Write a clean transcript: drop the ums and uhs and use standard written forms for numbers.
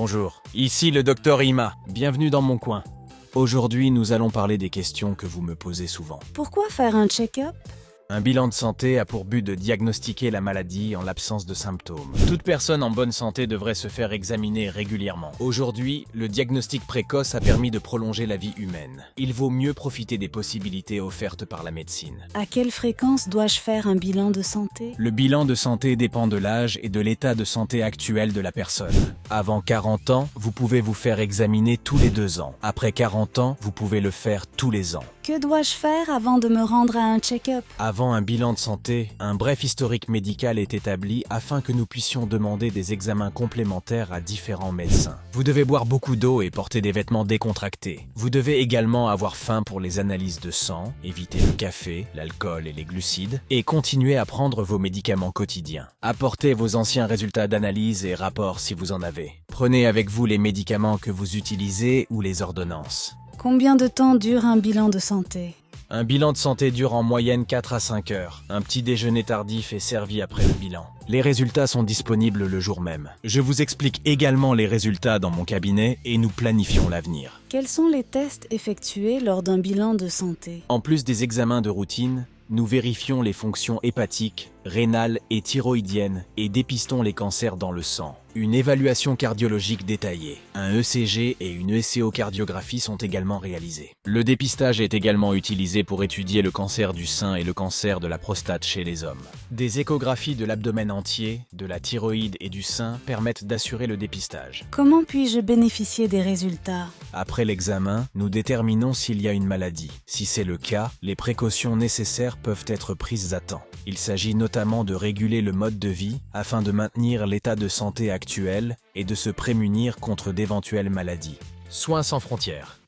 Bonjour, ici le docteur Ima. Bienvenue dans mon coin. Aujourd'hui, nous allons parler des questions que vous me posez souvent. Pourquoi faire un check-up? Un bilan de santé a pour but de diagnostiquer la maladie en l'absence de symptômes. Toute personne en bonne santé devrait se faire examiner régulièrement. Aujourd'hui, le diagnostic précoce a permis de prolonger la vie humaine. Il vaut mieux profiter des possibilités offertes par la médecine. À quelle fréquence dois-je faire un bilan de santé? Le bilan de santé dépend de l'âge et de l'état de santé actuel de la personne. Avant 40 ans, vous pouvez vous faire examiner tous les 2 ans. Après 40 ans, vous pouvez le faire tous les ans. Que dois-je faire avant de me rendre à un check-up? Avant un bilan de santé, un bref historique médical est établi afin que nous puissions demander des examens complémentaires à différents médecins. Vous devez boire beaucoup d'eau et porter des vêtements décontractés. Vous devez également avoir faim pour les analyses de sang, éviter le café, l'alcool et les glucides, et continuer à prendre vos médicaments quotidiens. Apportez vos anciens résultats d'analyse et rapports si vous en avez. Prenez avec vous les médicaments que vous utilisez ou les ordonnances. Combien de temps dure un bilan de santé? Un bilan de santé dure en moyenne 4 à 5 heures. Un petit déjeuner tardif est servi après le bilan. Les résultats sont disponibles le jour même. Je vous explique également les résultats dans mon cabinet et nous planifions l'avenir. Quels sont les tests effectués lors d'un bilan de santé? En plus des examens de routine, nous vérifions les fonctions hépatiques, rénales et thyroïdiennes et dépistons les cancers dans le sang. Une évaluation cardiologique détaillée, un ECG et une écocardiographie sont également réalisés. Le dépistage est également utilisé pour étudier le cancer du sein et le cancer de la prostate chez les hommes. Des échographies de l'abdomen entier, de la thyroïde et du sein permettent d'assurer le dépistage. Comment puis-je bénéficier des résultats? Après l'examen, nous déterminons s'il y a une maladie. Si c'est le cas, les précautions nécessaires peuvent être prises à temps. Il s'agit notamment de réguler le mode de vie afin de maintenir l'état de santé actuel et de se prémunir contre d'éventuelles maladies. Soins sans frontières.